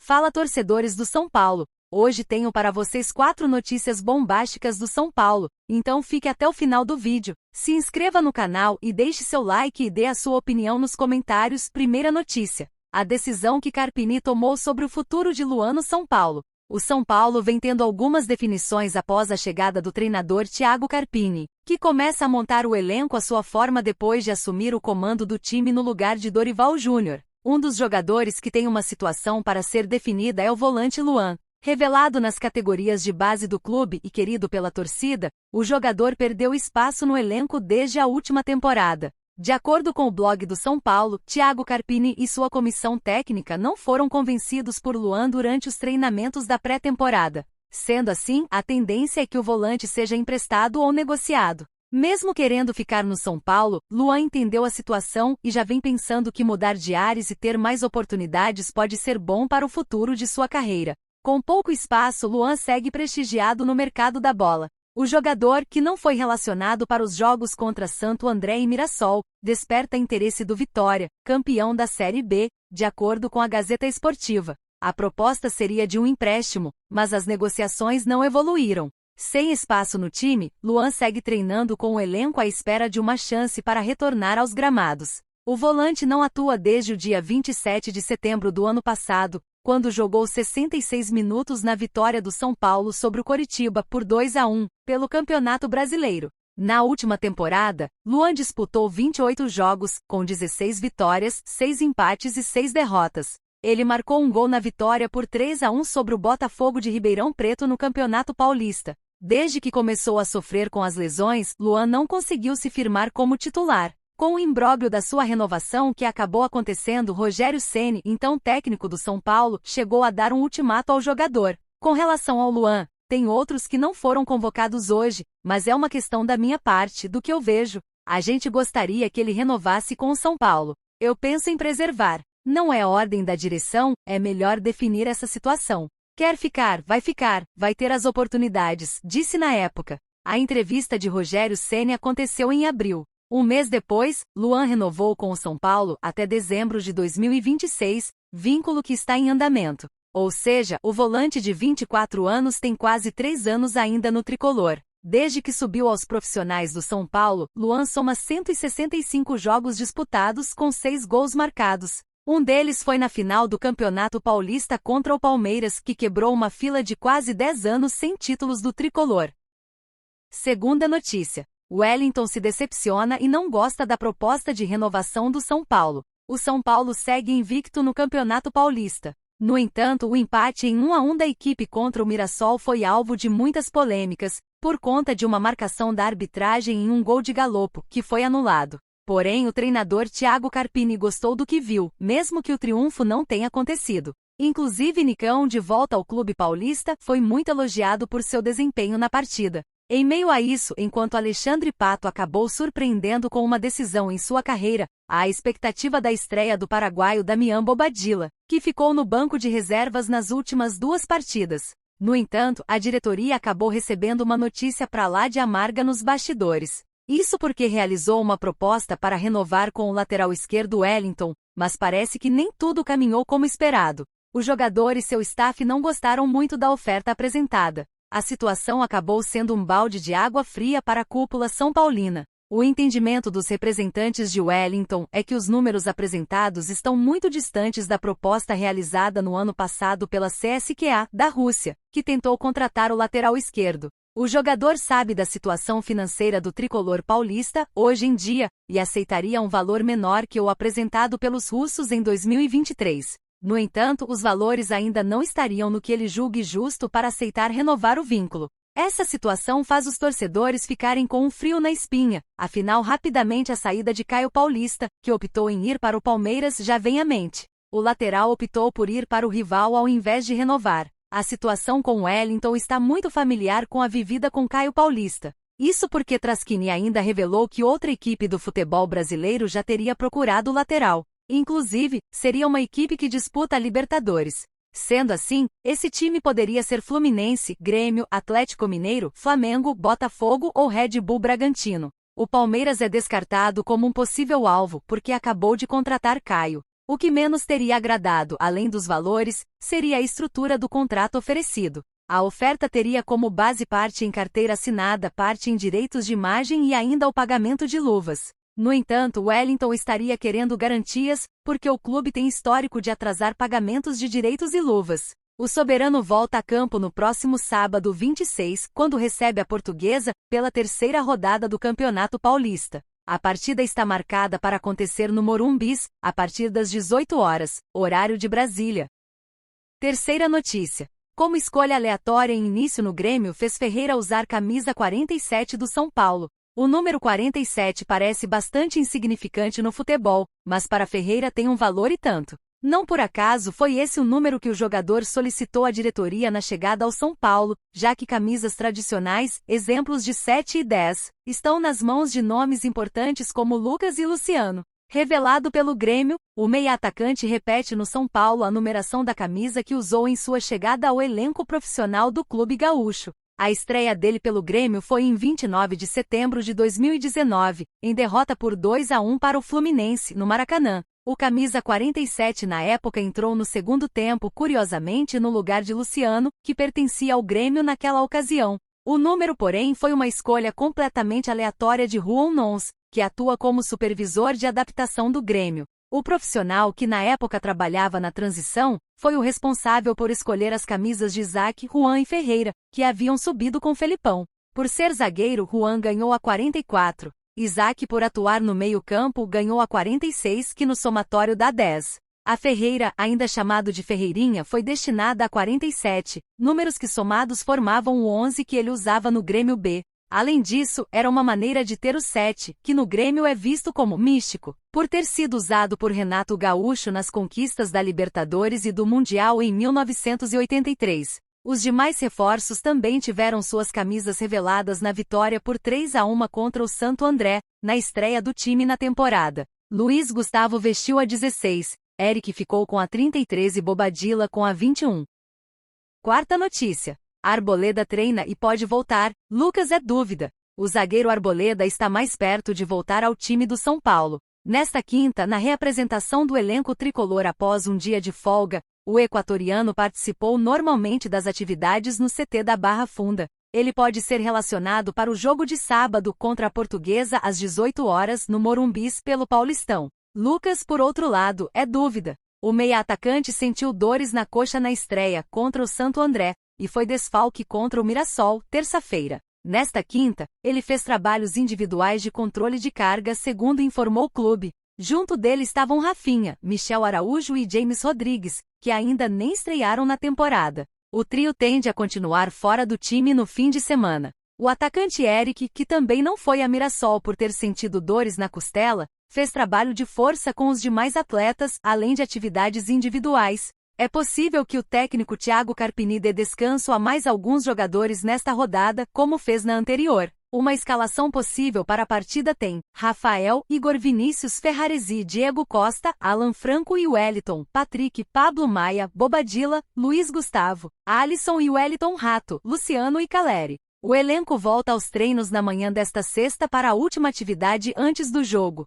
Fala, torcedores do São Paulo! Hoje tenho para vocês 4 notícias bombásticas do São Paulo, então fique até o final do vídeo. Se inscreva no canal e deixe seu like e dê a sua opinião nos comentários. Primeira notícia: a decisão que Carpini tomou sobre o futuro de Luan no São Paulo. O São Paulo vem tendo algumas definições após a chegada do treinador Thiago Carpini, que começa a montar o elenco à sua forma depois de assumir o comando do time no lugar de Dorival Júnior. Um dos jogadores que tem uma situação para ser definida é o volante Luan. Revelado nas categorias de base do clube e querido pela torcida, o jogador perdeu espaço no elenco desde a última temporada. De acordo com o blog do São Paulo, Thiago Carpini e sua comissão técnica não foram convencidos por Luan durante os treinamentos da pré-temporada. Sendo assim, a tendência é que o volante seja emprestado ou negociado. Mesmo querendo ficar no São Paulo, Luan entendeu a situação e já vem pensando que mudar de ares e ter mais oportunidades pode ser bom para o futuro de sua carreira. Com pouco espaço, Luan segue prestigiado no mercado da bola. O jogador, que não foi relacionado para os jogos contra Santo André e Mirassol, desperta interesse do Vitória, campeão da Série B, de acordo com a Gazeta Esportiva. A proposta seria de um empréstimo, mas as negociações não evoluíram. Sem espaço no time, Luan segue treinando com o elenco à espera de uma chance para retornar aos gramados. O volante não atua desde o dia 27 de setembro do ano passado, quando jogou 66 minutos na vitória do São Paulo sobre o Coritiba por 2-1, pelo Campeonato Brasileiro. Na última temporada, Luan disputou 28 jogos, com 16 vitórias, 6 empates e 6 derrotas. Ele marcou um gol na vitória por 3-1 sobre o Botafogo de Ribeirão Preto no Campeonato Paulista. Desde que começou a sofrer com as lesões, Luan não conseguiu se firmar como titular. Com o imbróglio da sua renovação que acabou acontecendo, Rogério Ceni, então técnico do São Paulo, chegou a dar um ultimato ao jogador. Com relação ao Luan, tem outros que não foram convocados hoje, mas é uma questão da minha parte, do que eu vejo. A gente gostaria que ele renovasse com o São Paulo. Eu penso em preservar. Não é ordem da direção, é melhor definir essa situação. Quer ficar, vai ter as oportunidades, disse na época. A entrevista de Rogério Ceni aconteceu em abril. Um mês depois, Luan renovou com o São Paulo até dezembro de 2026, vínculo que está em andamento. Ou seja, o volante de 24 anos tem quase 3 anos ainda no tricolor. Desde que subiu aos profissionais do São Paulo, Luan soma 165 jogos disputados com 6 gols marcados. Um deles foi na final do Campeonato Paulista contra o Palmeiras, que quebrou uma fila de quase 10 anos sem títulos do tricolor. Segunda notícia: Wellington se decepciona e não gosta da proposta de renovação do São Paulo. O São Paulo segue invicto no Campeonato Paulista. No entanto, o empate em 1-1 da equipe contra o Mirassol foi alvo de muitas polêmicas, por conta de uma marcação da arbitragem em um gol de Galopo, que foi anulado. Porém, o treinador Thiago Carpini gostou do que viu, mesmo que o triunfo não tenha acontecido. Inclusive, Nicão, de volta ao clube paulista, foi muito elogiado por seu desempenho na partida. Em meio a isso, enquanto Alexandre Pato acabou surpreendendo com uma decisão em sua carreira, há a expectativa da estreia do paraguaio Damian Bobadilla, que ficou no banco de reservas nas últimas 2 partidas. No entanto, a diretoria acabou recebendo uma notícia pra lá de amarga nos bastidores. Isso porque realizou uma proposta para renovar com o lateral esquerdo Wellington, mas parece que nem tudo caminhou como esperado. O jogador e seu staff não gostaram muito da oferta apresentada. A situação acabou sendo um balde de água fria para a cúpula são paulina. O entendimento dos representantes de Wellington é que os números apresentados estão muito distantes da proposta realizada no ano passado pela CSKA, da Rússia, que tentou contratar o lateral esquerdo. O jogador sabe da situação financeira do tricolor paulista, hoje em dia, e aceitaria um valor menor que o apresentado pelos russos em 2023. No entanto, os valores ainda não estariam no que ele julgue justo para aceitar renovar o vínculo. Essa situação faz os torcedores ficarem com um frio na espinha, afinal rapidamente a saída de Caio Paulista, que optou em ir para o Palmeiras, já vem à mente. O lateral optou por ir para o rival ao invés de renovar. A situação com Wellington está muito familiar com a vivida com Caio Paulista. Isso porque Traschini ainda revelou que outra equipe do futebol brasileiro já teria procurado o lateral. Inclusive, seria uma equipe que disputa a Libertadores. Sendo assim, esse time poderia ser Fluminense, Grêmio, Atlético Mineiro, Flamengo, Botafogo ou Red Bull Bragantino. O Palmeiras é descartado como um possível alvo porque acabou de contratar Caio. O que menos teria agradado, além dos valores, seria a estrutura do contrato oferecido. A oferta teria como base parte em carteira assinada, parte em direitos de imagem e ainda o pagamento de luvas. No entanto, Wellington estaria querendo garantias, porque o clube tem histórico de atrasar pagamentos de direitos e luvas. O soberano volta a campo no próximo sábado 26, quando recebe a Portuguesa, pela terceira rodada do Campeonato Paulista. A partida está marcada para acontecer no Morumbis, a partir das 18 horas, horário de Brasília. Terceira notícia. Como escolha aleatória em início no Grêmio fez Ferreira usar camisa 47 do São Paulo. O número 47 parece bastante insignificante no futebol, mas para Ferreira tem um valor e tanto. Não por acaso foi esse o número que o jogador solicitou à diretoria na chegada ao São Paulo, já que camisas tradicionais, exemplos de 7 e 10, estão nas mãos de nomes importantes como Lucas e Luciano. Revelado pelo Grêmio, o meia-atacante repete no São Paulo a numeração da camisa que usou em sua chegada ao elenco profissional do clube gaúcho. A estreia dele pelo Grêmio foi em 29 de setembro de 2019, em derrota por 2-1 para o Fluminense, no Maracanã. O camisa 47 na época entrou no segundo tempo, curiosamente no lugar de Luciano, que pertencia ao Grêmio naquela ocasião. O número, porém, foi uma escolha completamente aleatória de Juan Nons, que atua como supervisor de adaptação do Grêmio. O profissional que na época trabalhava na transição, foi o responsável por escolher as camisas de Isaac, Juan e Ferreira, que haviam subido com Felipão. Por ser zagueiro, Juan ganhou a 44. Isaac, por atuar no meio-campo, ganhou a 46, que no somatório dá 10. A Ferreira, ainda chamado de Ferreirinha, foi destinada a 47, números que somados formavam o 11 que ele usava no Grêmio B. Além disso, era uma maneira de ter o 7, que no Grêmio é visto como místico, por ter sido usado por Renato Gaúcho nas conquistas da Libertadores e do Mundial em 1983. Os demais reforços também tiveram suas camisas reveladas na vitória por 3-1 contra o Santo André, na estreia do time na temporada. Luiz Gustavo vestiu a 16, Eric ficou com a 33 e Bobadilla com a 21. Quarta notícia. Arboleda treina e pode voltar, Lucas é dúvida. O zagueiro Arboleda está mais perto de voltar ao time do São Paulo. Nesta quinta, na reapresentação do elenco tricolor após um dia de folga, o equatoriano participou normalmente das atividades no CT da Barra Funda. Ele pode ser relacionado para o jogo de sábado contra a Portuguesa às 18 horas no Morumbis pelo Paulistão. Lucas, por outro lado, é dúvida. O meia-atacante sentiu dores na coxa na estreia contra o Santo André, e foi desfalque contra o Mirassol, terça-feira. Nesta quinta, ele fez trabalhos individuais de controle de carga, segundo informou o clube. Junto dele estavam Rafinha, Michel Araújo e James Rodrigues, que ainda nem estrearam na temporada. O trio tende a continuar fora do time no fim de semana. O atacante Eric, que também não foi a Mirassol por ter sentido dores na costela, fez trabalho de força com os demais atletas, além de atividades individuais. É possível que o técnico Thiago Carpini dê descanso a mais alguns jogadores nesta rodada, como fez na anterior. Uma escalação possível para a partida tem Rafael, Igor Vinícius Ferraresi, Diego Costa, Alan Franco e Wellington, Patrick, Pablo Maia, Bobadilla, Luiz Gustavo, Alisson e Wellington Rato, Luciano e Caleri. O elenco volta aos treinos na manhã desta sexta para a última atividade antes do jogo.